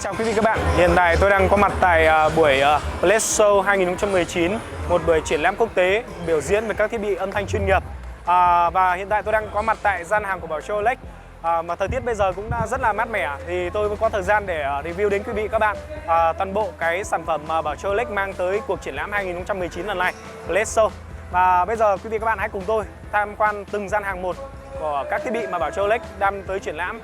chào quý vị các bạn. Hiện tại tôi đang có mặt tại buổi Pledge Show 2019, một buổi triển lãm quốc tế biểu diễn về các thiết bị âm thanh chuyên nghiệp. Và hiện tại tôi đang có mặt tại gian hàng của Bảo Châu Electric. Mà thời tiết bây giờ cũng đã rất là mát mẻ, thì tôi có thời gian để review đến quý vị các bạn toàn bộ cái sản phẩm mà Bảo Châu Electric mang tới cuộc triển lãm 2019 lần này, Pledge Show. Và bây giờ quý vị các bạn hãy cùng tôi tham quan từng gian hàng một của các thiết bị mà Bảo Châu Electric đem tới triển lãm,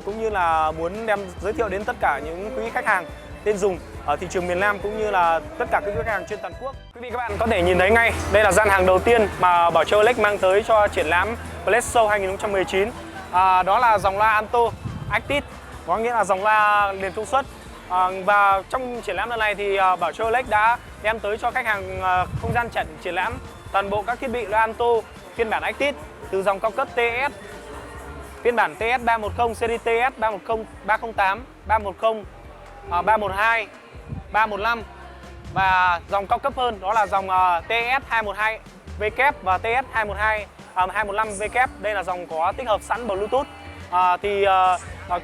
cũng như là muốn đem giới thiệu đến tất cả những quý khách hàng tên dùng ở thị trường miền Nam cũng như là tất cả các khách hàng trên toàn quốc. Quý vị các bạn có thể nhìn thấy ngay, đây là gian hàng đầu tiên mà Bảo Châu Electric mang tới cho triển lãm Pledge Show 2019. Đó là dòng loa Alto Active, có nghĩa là dòng loa liền công suất. Và trong triển lãm lần này thì Bảo Châu Electric đã đem tới cho khách hàng không gian triển lãm toàn bộ các thiết bị loa Alto phiên bản Active, từ dòng cao cấp TS, phiên bản TS 310, series TS 310, 308, 310, 312, 315 và dòng cao cấp hơn đó là dòng TS 212W và TS 215W. Đây là dòng có tích hợp sẵn Bluetooth.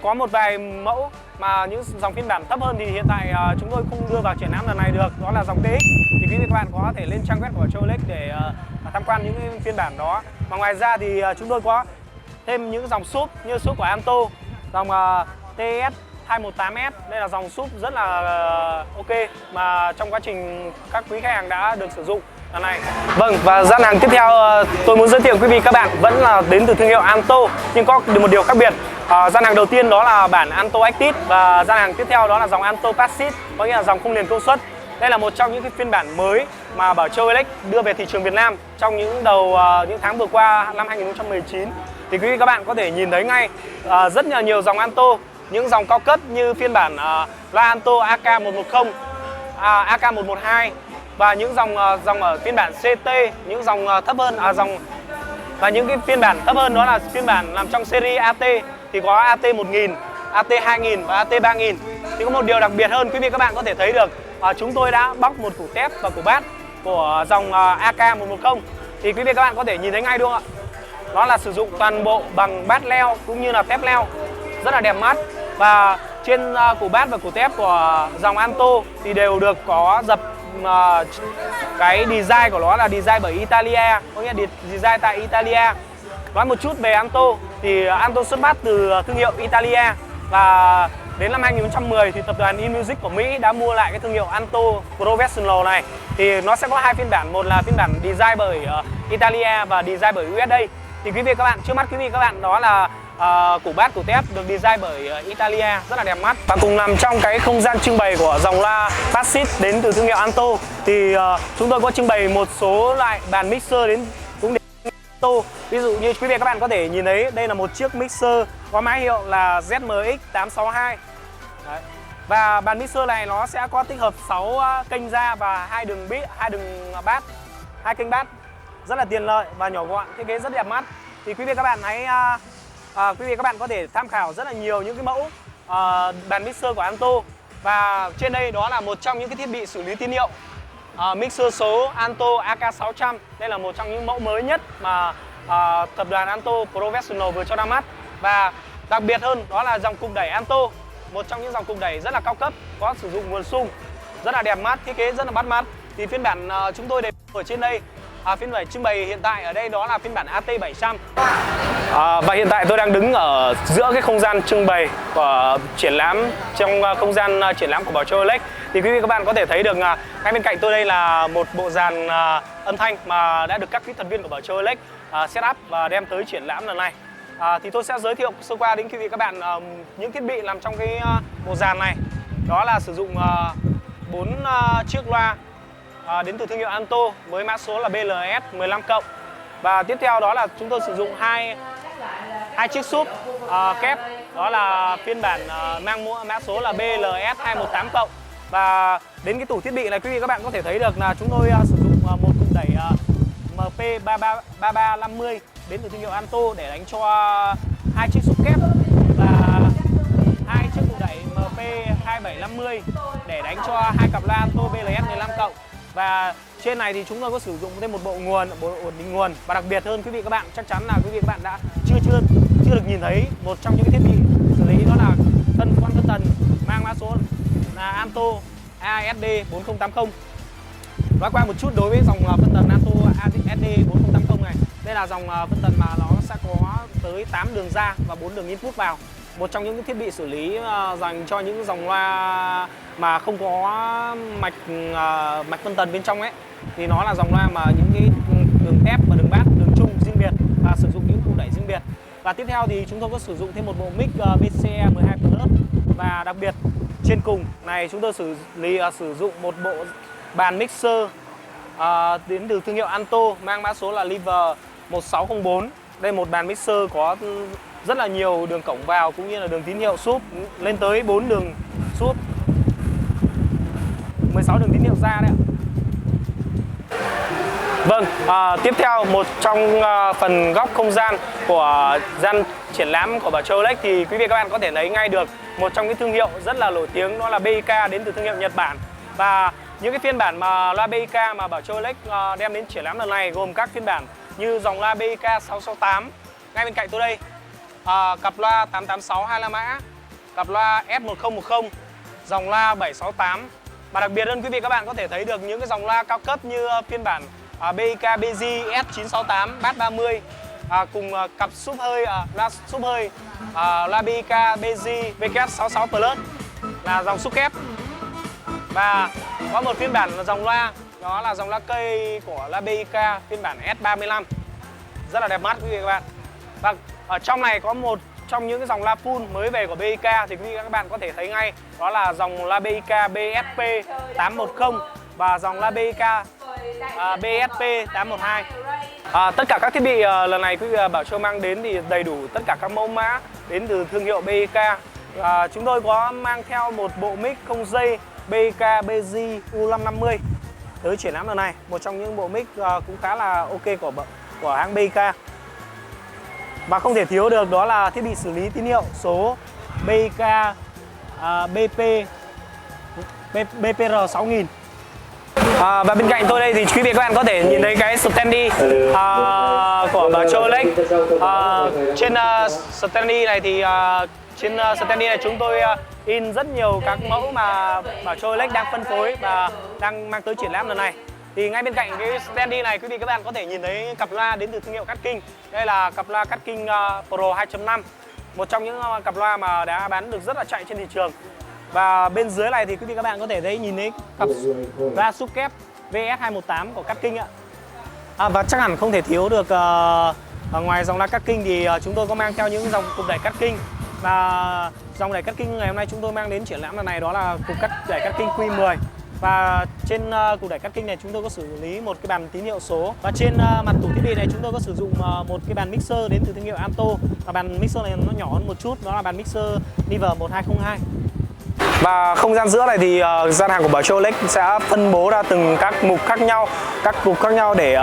Có một vài mẫu mà những dòng phiên bản thấp hơn thì hiện tại chúng tôi không đưa vào triển lãm lần này được, đó là dòng TX. Thì quý vị các bạn có thể lên trang web của Bảo Châu Electric để tham quan những phiên bản đó. Mà ngoài ra thì chúng tôi có thêm những dòng súp như súp của Alto, dòng TS 218S. Đây là dòng súp rất là ok mà trong quá trình các quý khách hàng đã được sử dụng lần này. Vâng, và gian hàng tiếp theo tôi muốn giới thiệu quý vị các bạn vẫn là đến từ thương hiệu Alto, nhưng có một điều khác biệt. Gian hàng đầu tiên đó là bản Alto Active và gian hàng tiếp theo đó là dòng Alto Passive, có nghĩa là dòng không liền công suất. Đây là một trong những phiên bản mới mà Bảo Châu Electric đưa về thị trường Việt Nam trong những những tháng vừa qua năm 2019. Thì quý vị các bạn có thể nhìn thấy ngay rất là nhiều dòng Alto, những dòng cao cấp như phiên bản loa Alto AK110, AK112 và những dòng ở phiên bản CT, những dòng thấp hơn và những cái phiên bản thấp hơn đó là phiên bản nằm trong series AT, thì có AT1000, AT2000 và AT3000. Thì có một điều đặc biệt hơn quý vị các bạn có thể thấy được, chúng tôi đã bóc một củ tép và củ bát của dòng AK110. Thì quý vị các bạn có thể nhìn thấy ngay đúng không ạ? Nó là sử dụng toàn bộ bằng bát leo cũng như là tép leo, rất là đẹp mắt. Và trên củ bát và củ tép của dòng Alto thì đều được có dập cái design của nó là design bởi Italia, có nghĩa là design tại Italia. Nói một chút về Alto thì Alto xuất phát từ thương hiệu Italia, và đến năm 2010 thì tập đoàn InMusic của Mỹ đã mua lại cái thương hiệu Alto Professional này. Thì nó sẽ có hai phiên bản, một là phiên bản design bởi Italia và design bởi USA. Thì quý vị các bạn, trước mắt quý vị các bạn đó là củ bát, củ tép được design bởi Italia, rất là đẹp mắt. Và cùng nằm trong cái không gian trưng bày của dòng loa Passive đến từ thương hiệu Alto thì chúng tôi có trưng bày một số loại bàn mixer cũng đến Alto. Ví dụ như quý vị các bạn có thể nhìn thấy, đây là một chiếc mixer có mã hiệu là ZMX862. Đấy. Và bàn mixer này nó sẽ có tích hợp 6 kênh ra và hai đường bass, 2 kênh bass, rất là tiện lợi và nhỏ gọn, thiết kế rất đẹp mắt. Thì quý vị các bạn quý vị các bạn có thể tham khảo rất là nhiều những cái mẫu bàn mixer của Alto. Và trên đây đó là một trong những cái thiết bị xử lý tín hiệu mixer số Alto AK600. Đây là một trong những mẫu mới nhất mà tập đoàn Alto Professional vừa cho ra mắt. Và đặc biệt hơn đó là dòng cục đẩy Alto, một trong những dòng cục đẩy rất là cao cấp, có sử dụng nguồn xung, rất là đẹp mắt, thiết kế rất là bắt mắt. Thì phiên bản chúng tôi ở trên đây, phiên bản trưng bày hiện tại ở đây đó là phiên bản AT700. Và hiện tại tôi đang đứng ở giữa cái không gian trưng bày của triển lãm, trong không gian triển lãm của Bảo Châu Electric. Thì quý vị các bạn có thể thấy được ngay bên cạnh tôi đây là một bộ dàn âm thanh mà đã được các kỹ thuật viên của Bảo Châu Electric set up và đem tới triển lãm lần này. Thì tôi sẽ giới thiệu sơ qua đến quý vị các bạn những thiết bị nằm trong cái bộ dàn này. Đó là sử dụng 4 chiếc loa đến từ thương hiệu Alto với mã số là BLS15+. Và tiếp theo đó là chúng tôi sử dụng hai chiếc súp kép, đó là phiên bản mang mã số là BLS218+. Và đến cái tủ thiết bị này quý vị các bạn có thể thấy được là chúng tôi sử dụng một cục đẩy MP3350 đến từ thương hiệu Alto để đánh cho hai chiếc súp kép, và hai chiếc cục đẩy MP2750 để đánh cho hai cặp loa Alto BLS15+. Và trên này thì chúng tôi có sử dụng thêm một bộ ổn định nguồn. Và đặc biệt hơn quý vị các bạn, chắc chắn là quý vị các bạn đã chưa được nhìn thấy một trong những cái thiết bị xử lý, đó là thân khoan phân tần mang mã số là Anto ASD 4080. Nói qua một chút đối với dòng phân tần Anto ASD 4080 này. Đây là dòng phân tần mà nó sẽ có tới 8 đường ra và 4 đường input vào. Một trong những thiết bị xử lý dành cho những dòng loa mà không có mạch phân tần bên trong ấy, thì nó là dòng loa mà những cái đường thép và đường bass, đường trung riêng biệt và sử dụng những cục đẩy riêng biệt. Và tiếp theo thì chúng tôi có sử dụng thêm một bộ mic BCE 12 Plus, và đặc biệt trên cùng này chúng tôi sử dụng một bộ bàn mixer đến từ thương hiệu Anto mang mã số là Liver 1604. Đây một bàn mixer có rất là nhiều đường cổng vào cũng như là đường tín hiệu súp, lên tới 4 đường súp, 16 đường tín hiệu ra đấy ạ. Vâng, tiếp theo một trong phần góc không gian của gian triển lãm của Bảo Châu Elect thì quý vị các bạn có thể thấy ngay được một trong những thương hiệu rất là nổi tiếng, đó là BIK đến từ thương hiệu Nhật Bản. Và những cái phiên bản mà loa BIK mà Bảo Châu Elect đem đến triển lãm lần này gồm các phiên bản như dòng loa BIK 668. Ngay bên cạnh tôi đây, cặp loa 886 25 mã, cặp loa S1010, dòng loa 768. Và đặc biệt hơn, quý vị các bạn có thể thấy được những cái dòng loa cao cấp như phiên bản BIK BG S968 Bass 30, cùng cặp súp hơi loa súp hơi loa BIK BG WF66 Plus là dòng súp kép. Và có một phiên bản là dòng loa, đó là dòng loa cây của loa BIK phiên bản S35, rất là đẹp mắt quý vị các bạn. Và ở trong này có một trong những cái dòng loa full mới về của BIK thì quý vị các bạn có thể thấy ngay, đó là dòng loa BIK BSP 810 và dòng loa BIK BSP 812. Tất cả các thiết bị lần này quý vị Bảo Châu mang đến thì đầy đủ tất cả các mẫu mã đến từ thương hiệu BIK. Chúng tôi có mang theo một bộ mic không dây BIK BG U550 tới triển lãm lần này, một trong những bộ mic cũng khá là ok của hãng BIK. Và không thể thiếu được đó là thiết bị xử lý tín hiệu số BIK BPR 6000. Và bên cạnh tôi đây thì quý vị các bạn có thể nhìn thấy cái standee của Bảo Châu Elect. Trên standee này thì chúng tôi in rất nhiều các mẫu mà Bảo Châu Elect đang phân phối và đang mang tới triển lãm lần này. Thì ngay bên cạnh cái standee này quý vị các bạn có thể nhìn thấy cặp loa đến từ thương hiệu Cát King. Đây là cặp loa Cát King Pro 2.5, một trong những cặp loa mà đã bán được rất là chạy trên thị trường. Và bên dưới này thì quý vị các bạn có thể thấy nhìn thấy cặp loa súp kép VS218 của Cát King ạ. Và chắc hẳn không thể thiếu được ngoài dòng loa Cát King thì chúng tôi có mang theo những dòng cục đẩy Cát King. Và dòng đẩy Cát King ngày hôm nay chúng tôi mang đến triển lãm lần này đó là cục đẩy Cát King Q10. Và trên cục đẩy Cát King này chúng tôi có xử lý một cái bàn tín hiệu số. Và trên mặt tủ thiết bị này chúng tôi có sử dụng một cái bàn mixer đến từ thương hiệu Anto. Và bàn mixer này nó nhỏ hơn một chút, đó là bàn mixer Niver 1202. Và không gian giữa này thì gian hàng của Bảo Châu Elect sẽ phân bố ra từng các cục khác nhau để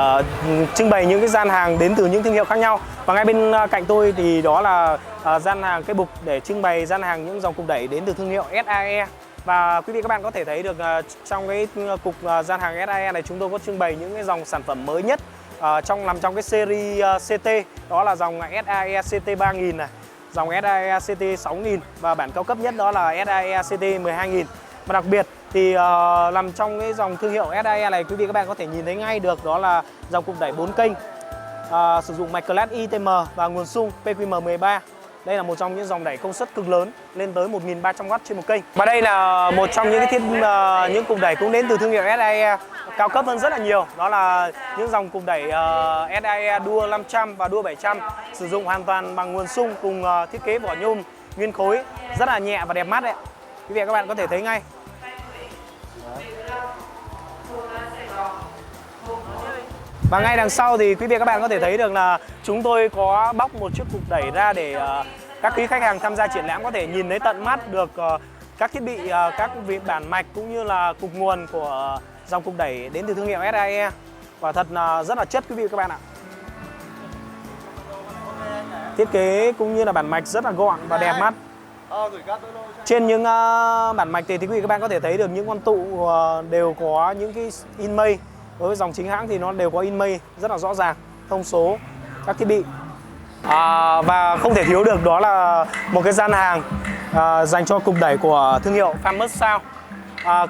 trưng bày những cái gian hàng đến từ những thương hiệu khác nhau. Và ngay bên cạnh tôi thì đó là gian hàng cái bục để trưng bày gian hàng những dòng cục đẩy đến từ thương hiệu SAE. Và quý vị các bạn có thể thấy được trong cái cục gian hàng SAE này chúng tôi có trưng bày những cái dòng sản phẩm mới nhất nằm trong cái series CT, đó là dòng SAE CT 3000 này, dòng SAE CT 6000 và bản cao cấp nhất đó là SAE CT 12000. Và đặc biệt thì nằm trong cái dòng thương hiệu SAE này quý vị các bạn có thể nhìn thấy ngay được đó là dòng cục đẩy 4 kênh sử dụng mạch class ITM và nguồn xung PQM13. Đây là một trong những dòng đẩy công suất cực lớn lên tới 1300W trên một kênh. Và đây là một trong những những cục đẩy cũng đến từ thương hiệu SAE cao cấp hơn rất là nhiều. Đó là những dòng cục đẩy SAE Dual 500 và Dual 700 sử dụng hoàn toàn bằng nguồn xung cùng thiết kế vỏ nhôm nguyên khối rất là nhẹ và đẹp mắt đấy. Quý vị các bạn có thể thấy ngay. Và ngay đằng sau thì quý vị các bạn có thể thấy được là chúng tôi có bóc một chiếc cục đẩy ra để các quý khách hàng tham gia triển lãm có thể nhìn thấy tận mắt được các thiết bị, các bản mạch cũng như là cục nguồn của dòng cục đẩy đến từ thương hiệu SAE. Quả thật là rất là chất quý vị các bạn ạ. Thiết kế cũng như là bản mạch rất là gọn và đẹp mắt. Trên những bản mạch thì quý vị các bạn có thể thấy được những con tụ đều có những cái in mây. Đối với dòng chính hãng thì nó đều có in mây rất là rõ ràng, thông số các thiết bị. Và không thể thiếu được đó là một cái gian hàng dành cho cục đẩy của thương hiệu Famous Sound.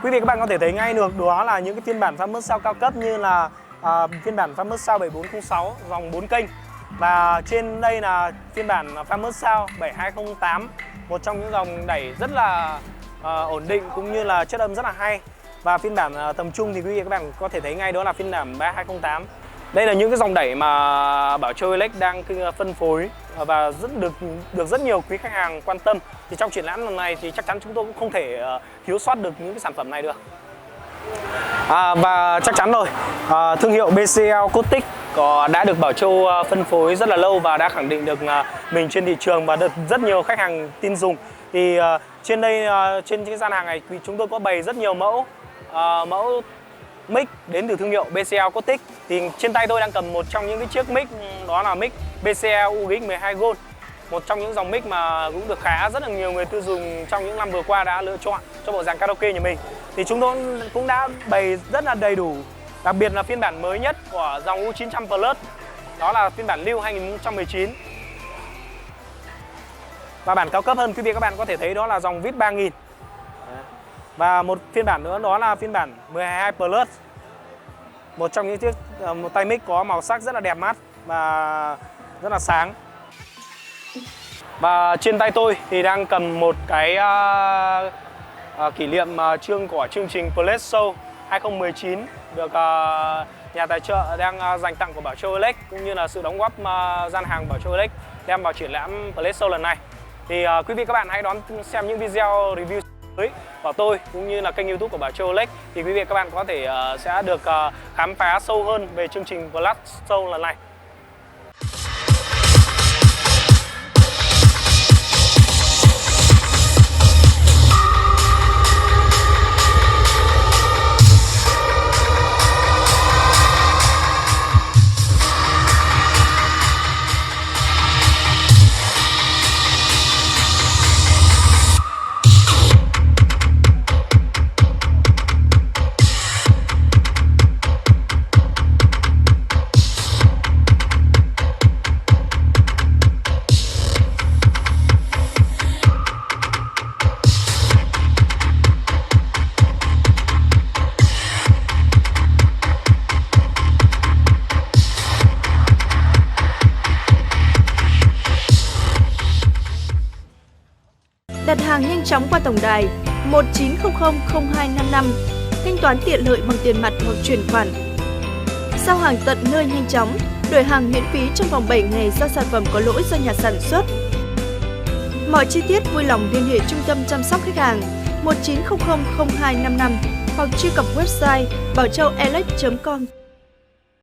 Quý vị các bạn có thể thấy ngay được đó là những cái phiên bản Famous Sound cao cấp như là phiên bản Famous Sound 7406 dòng 4 kênh. Và trên đây là phiên bản Famous Sound 7208, một trong những dòng đẩy rất là ổn định cũng như là chất âm rất là hay. Và phiên bản tầm trung thì quý vị các bạn có thể thấy ngay đó là phiên bản 3208. Đây là những cái dòng đẩy mà Bảo Châu Elect đang phân phối và được rất nhiều quý khách hàng quan tâm. Thì trong triển lãm lần này thì chắc chắn chúng tôi cũng không thể thiếu sót được những cái sản phẩm này được. Và chắc chắn rồi, thương hiệu BCL Acoustic đã được Bảo Châu phân phối rất là lâu và đã khẳng định được mình trên thị trường và được rất nhiều khách hàng tin dùng. Thì trên đây, trên cái gian hàng này chúng tôi có bày rất nhiều mẫu mic đến từ thương hiệu BCL Acoustic. Thì trên tay tôi đang cầm một trong những cái chiếc mic, đó là mic BCL UGX 12 Gold, một trong những dòng mic mà cũng được rất là nhiều người tiêu dùng trong những năm vừa qua đã lựa chọn cho bộ dàn karaoke nhà mình. Thì chúng tôi cũng đã bày rất là đầy đủ, đặc biệt là phiên bản mới nhất của dòng U900 Plus, đó là phiên bản lưu 2019. Và bản cao cấp hơn quý vị các bạn có thể thấy đó là dòng VIP 3000. Và một phiên bản nữa đó là phiên bản 12 Plus, một trong những chiếc một tay mic có màu sắc rất là đẹp mắt và rất là sáng. Và trên tay tôi thì đang cầm một cái kỷ niệm chương của chương trình Pledge Show 2019 được nhà tài trợ đang dành tặng của Bảo Châu Elect, cũng như là sự đóng góp gian hàng Bảo Châu Elect đem vào triển lãm Pledge Show lần này. Thì quý vị các bạn hãy đón xem những video review mới của tôi cũng như là kênh YouTube của Bảo Châu Elect, thì quý vị các bạn có thể sẽ được khám phá sâu hơn về chương trình Pledge Show lần này. Đặt hàng nhanh chóng qua tổng đài 1900 0255, thanh toán tiện lợi bằng tiền mặt hoặc chuyển khoản. Giao hàng tận nơi nhanh chóng, đổi hàng miễn phí trong vòng 7 ngày do sản phẩm có lỗi do nhà sản xuất. Mọi chi tiết vui lòng liên hệ trung tâm chăm sóc khách hàng 1900 0255 hoặc truy cập website baochouelect.com.